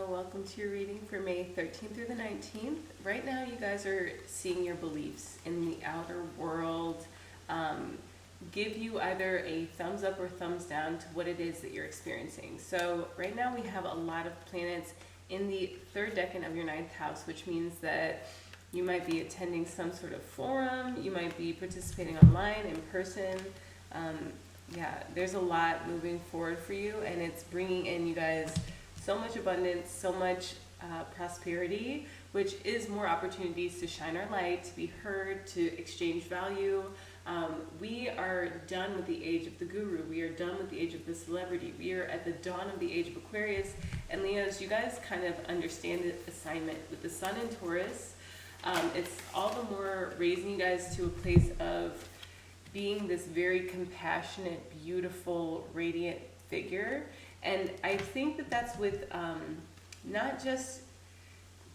welcome to your reading for May 13th through the 19th. Right now you guys are seeing your beliefs in the outer world give you either a thumbs up or thumbs down to what it is that you're experiencing. So right now we have a lot of planets in the third decan of your ninth house, which means that you might be attending some sort of forum, you might be participating online, in person. There's a lot moving forward for you, and it's bringing in, you guys, so much abundance, so much prosperity, which is more opportunities to shine our light, to be heard, to exchange value. We are done with the age of the guru. We are done with the age of the celebrity. We are at the dawn of the age of Aquarius. And Leos, you guys kind of understand the assignment with the sun in Taurus. It's all the more raising you guys to a place of being this very compassionate, beautiful, radiant figure. And I think that that's with not just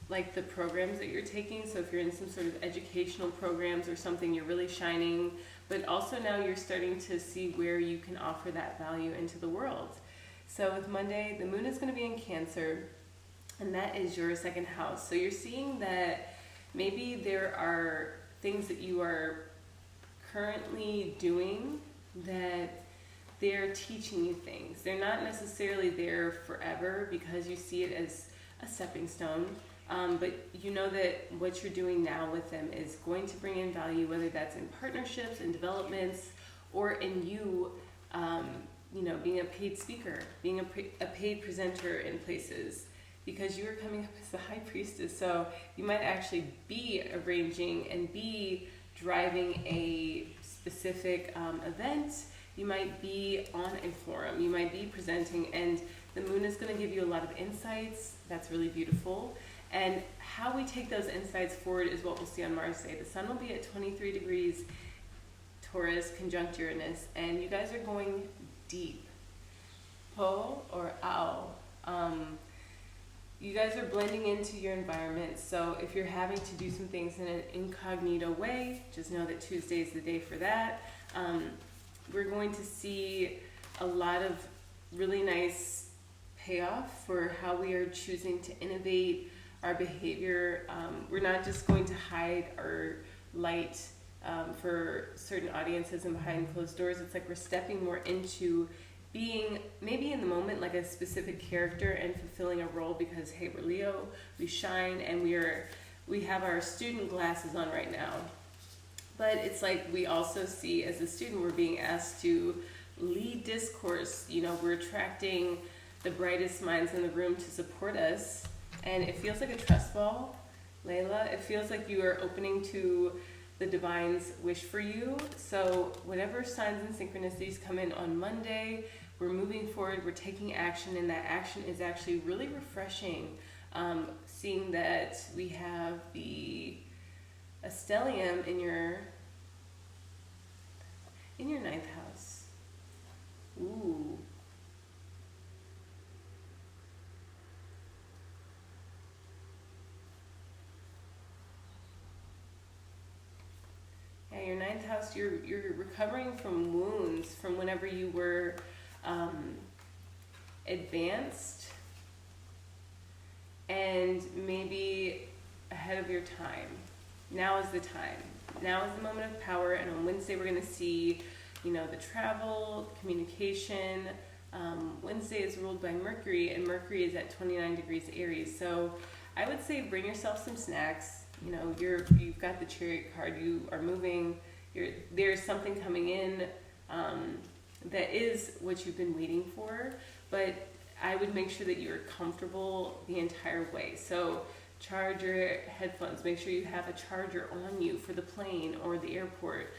like the programs that you're taking. So if you're in some sort of educational programs or something, you're really shining, but also now you're starting to see where you can offer that value into the world. So with Monday, the moon is going to be in Cancer, and that is your second house. So you're seeing that maybe there are things that you are currently doing that they're teaching you things. They're not necessarily there forever because you see it as a stepping stone. But you know that what you're doing now with them is going to bring in value, whether that's in partnerships and developments or in you, being a paid speaker, being a paid presenter in places, because you are coming up as the high priestess. So you might actually be arranging and be driving a specific event. You might be on a forum, you might be presenting, and the moon is going to give you a lot of insights. That's really beautiful. And how we take those insights forward is what we'll see on Mars Day. The sun will be at 23 degrees Taurus conjunct Uranus, and you guys are going deep. Po or Ao. You guys are blending into your environment, so if you're having to do some things in an incognito way, just know that Tuesday is the day for that. We're going to see a lot of really nice payoff for how we are choosing to innovate our behavior. We're not just going to hide our light for certain audiences and behind closed doors. It's like we're stepping more into being maybe in the moment like a specific character and fulfilling a role because, hey, we're Leo, we shine, and we have our student glasses on right now. But it's like we also see as a student we're being asked to lead discourse. We're attracting the brightest minds in the room to support us. And it feels like a trust fall, Layla. It feels like you are opening to the divine's wish for you. So whatever signs and synchronicities come in on Monday, we're moving forward, we're taking action, and that action is actually really refreshing. Seeing that we have the stellium in your ninth house. Ooh. Yeah, your ninth house, you're recovering from wounds from whenever you were advanced and maybe ahead of your time. Now is the time. Now is the moment of power, and on Wednesday we're going to see, the travel, communication. Wednesday is ruled by Mercury, and Mercury is at 29 degrees Aries. So I would say bring yourself some snacks. You've got the Chariot card. You are moving. There's something coming in that is what you've been waiting for. But I would make sure that you're comfortable the entire way. So charge your headphones. Make sure you have a charger on you for the plane or the airport.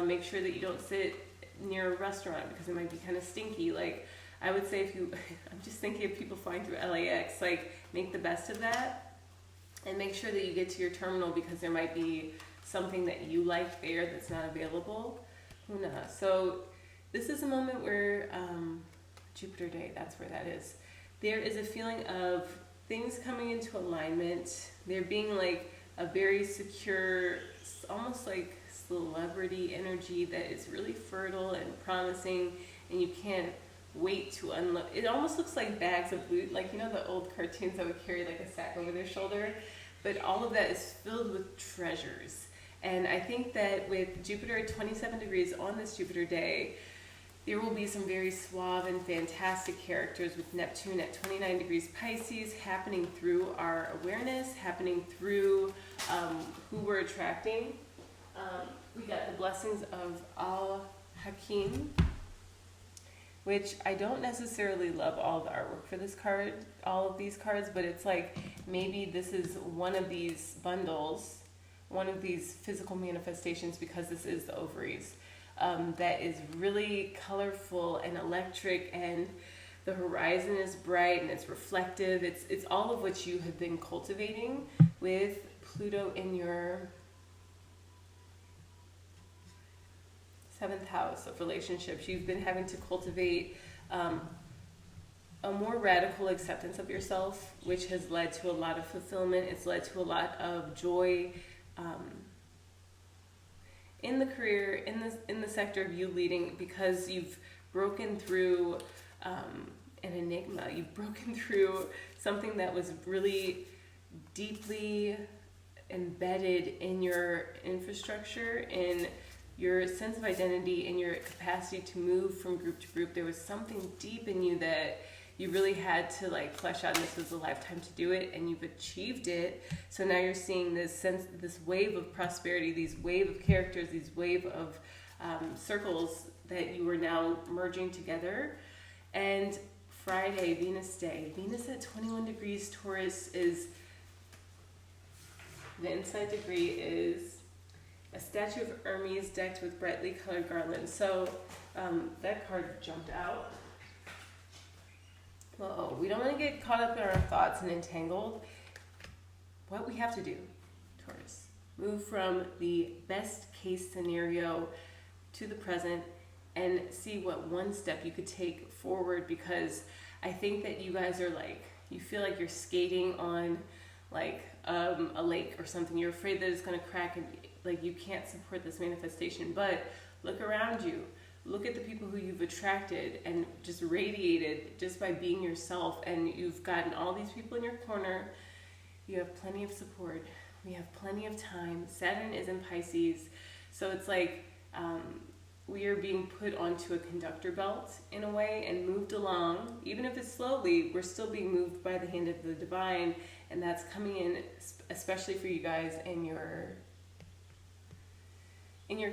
Make sure that you don't sit near a restaurant because it might be kind of stinky. Like I would say, I'm just thinking of people flying through LAX. Like make the best of that, and make sure that you get to your terminal because there might be something that you like there that's not available. Who knows? So this is a moment where Jupiter Day. That's where that is. There is a feeling of things coming into alignment. There being like a very secure, almost like celebrity energy that is really fertile and promising, and you can't weight to unload. It almost looks like bags of loot, like, you know, the old cartoons that would carry like a sack over their shoulder, but all of that is filled with treasures. And I think that with Jupiter at 27 degrees on this Jupiter day, there will be some very suave and fantastic characters with Neptune at 29 degrees Pisces happening through our awareness, happening through who we're attracting. We got the blessings of Al-Hakim, which I don't necessarily love all the artwork for this card, all of these cards, but it's like maybe this is one of these bundles, one of these physical manifestations, because this is the ovaries, that is really colorful and electric, and the horizon is bright and it's reflective. It's all of what you have been cultivating with Pluto in your 7th house of relationships. You've been having to cultivate a more radical acceptance of yourself, which has led to a lot of fulfillment. It's led to a lot of joy in the career, in the sector of you leading, because you've broken through an enigma. You've broken through something that was really deeply embedded in your infrastructure, in your sense of identity, in your capacity to move from group to group. There was something deep in you that you really had to like flesh out, and this was a lifetime to do it, and you've achieved it. So now you're seeing this wave of prosperity, these wave of characters, these wave of circles that you are now merging together. And Friday, Venus Day, Venus at 21 degrees Taurus is, the inside degree is a statue of Hermes decked with brightly colored garlands. So that card jumped out. Whoa, we don't want to get caught up in our thoughts and entangled. What we have to do, Taurus, move from the best case scenario to the present and see what one step you could take forward, because I think that you guys are like, you feel like you're skating on like a lake or something. You're afraid that it's going to crack and like you can't support this manifestation. But look around you. Look at the people who you've attracted and just radiated just by being yourself, and you've gotten all these people in your corner. You have plenty of support. We have plenty of time. Saturn is in Pisces, so it's like we are being put onto a conductor belt in a way and moved along. Even if it's slowly, we're still being moved by the hand of the divine, and that's coming in especially for you guys in your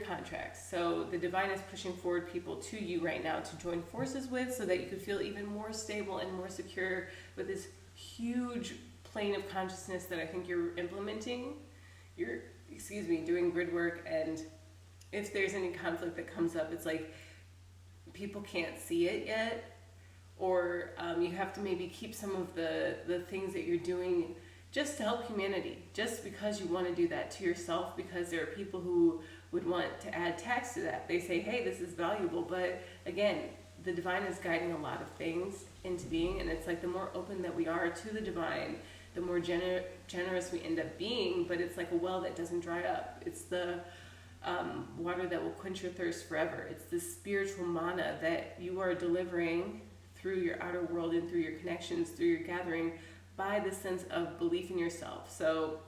contracts. So the divine is pushing forward people to you right now to join forces with, so that you could feel even more stable and more secure with this huge plane of consciousness that I think you're implementing. You're, doing grid work, and if there's any conflict that comes up, it's like people can't see it yet, or you have to maybe keep some of the things that you're doing just to help humanity, just because you want to do that to yourself, because there are people who would want to add tax to that. They say, hey, this is valuable, but again, the divine is guiding a lot of things into being, and it's like the more open that we are to the divine, the more generous we end up being. But it's like a well that doesn't dry up. It's the water that will quench your thirst forever. It's the spiritual mana that you are delivering through your outer world and through your connections, through your gathering, by the sense of belief in yourself. So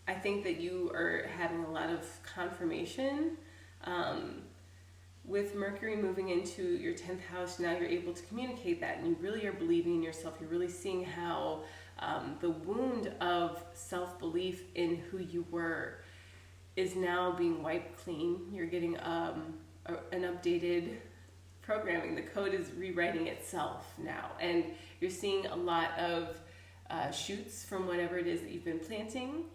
I think that you are having a lot of confirmation. With Mercury moving into your 10th house, now you're able to communicate that, and you really are believing in yourself. You're really seeing how the wound of self-belief in who you were is now being wiped clean. You're getting an updated programming. The code is rewriting itself now, and you're seeing a lot of shoots from whatever it is that you've been planting.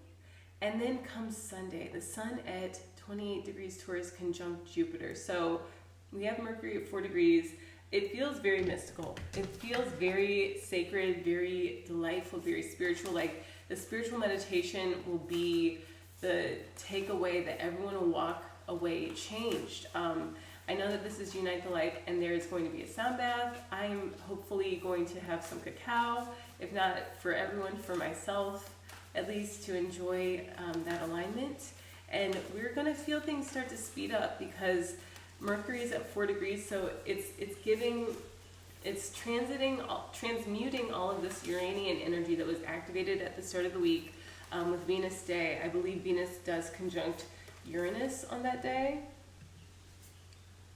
And then comes Sunday, the sun at 28 degrees Taurus conjunct Jupiter. So we have Mercury at 4 degrees. It feels very mystical. It feels very sacred, very delightful, very spiritual. Like the spiritual meditation will be the takeaway that everyone will walk away changed. I know that this is Unite the Light, and there is going to be a sound bath. I'm hopefully going to have some cacao, if not for everyone, for myself, at least to enjoy that alignment. And we're going to feel things start to speed up, because Mercury is at 4 degrees, so it's transmuting all of this Uranian energy that was activated at the start of the week with Venus Day. I believe Venus does conjunct Uranus on that day.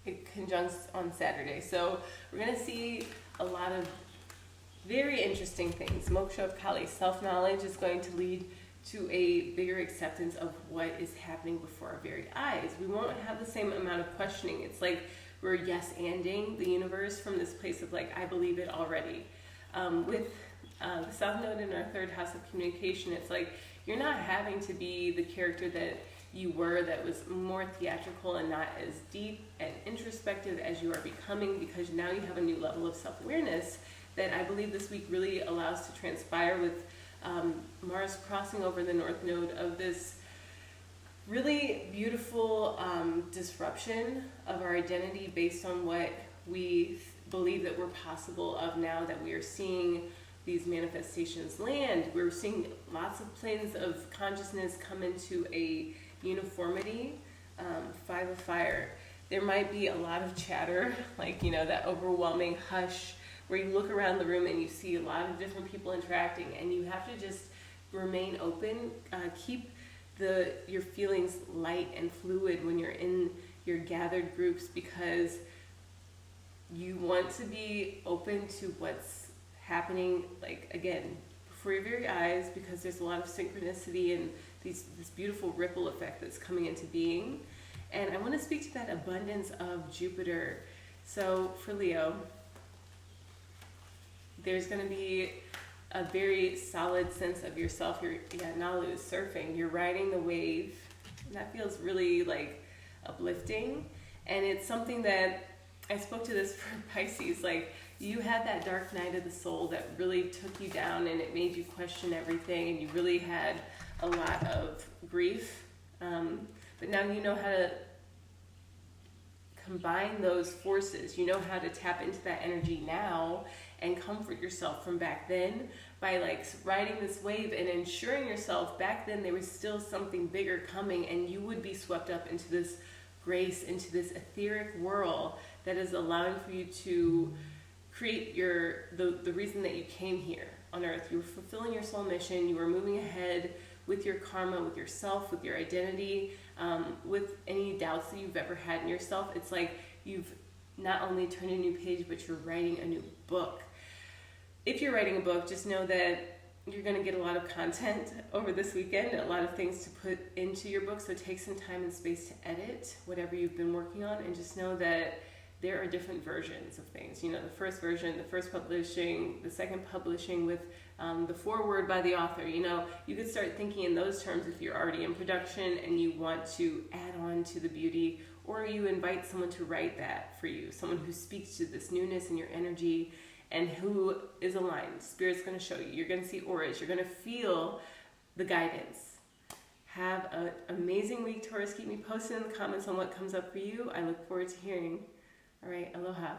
It conjuncts on Saturday. So we're going to see a lot of very interesting things. Moksha of Kali, self-knowledge, is going to lead to a bigger acceptance of what is happening before our very eyes. We won't have the same amount of questioning. It's like we're yes-anding the universe from this place of like, I believe it already. With the South Node in our third house of communication, it's like you're not having to be the character that you were, that was more theatrical and not as deep and introspective as you are becoming, because now you have a new level of self-awareness that I believe this week really allows to transpire with Mars crossing over the North Node of this really beautiful disruption of our identity based on what we believe that we're possible of now that we are seeing these manifestations land. We're seeing lots of planes of consciousness come into a uniformity. 5 of fire. There might be a lot of chatter, like, that overwhelming hush where you look around the room and you see a lot of different people interacting, and you have to just remain open, keep your feelings light and fluid when you're in your gathered groups, because you want to be open to what's happening, like, again, before your very eyes, because there's a lot of synchronicity and this beautiful ripple effect that's coming into being. And I want to speak to that abundance of Jupiter. So for Leo, there's going to be a very solid sense of yourself. Nalu is surfing. You're riding the wave. And that feels really like uplifting. And it's something that I spoke to this for Pisces. Like, you had that dark night of the soul that really took you down, and it made you question everything, and you really had a lot of grief. But now you know how to combine those forces. You know how to tap into that energy now and comfort yourself from back then by like riding this wave and ensuring yourself back then there was still something bigger coming, and you would be swept up into this grace, into this etheric whirl that is allowing for you to create the reason that you came here on earth. You were fulfilling your soul mission. You were moving ahead with your karma, with yourself, with your identity, with any doubts that you've ever had in yourself. It's like you've not only turned a new page, but you're writing a new book. If you're writing a book, just know that you're going to get a lot of content over this weekend, a lot of things to put into your book, so take some time and space to edit whatever you've been working on, and just know that there are different versions of things. The first version, the first publishing, the second publishing with the foreword by the author. You could start thinking in those terms if you're already in production and you want to add on to the beauty, or you invite someone to write that for you, someone who speaks to this newness in your energy and who is aligned. Spirit's going to show you. You're going to see auras. You're going to feel the guidance. Have an amazing week, Taurus. Keep me posted in the comments on what comes up for you. I look forward to hearing. All right, aloha.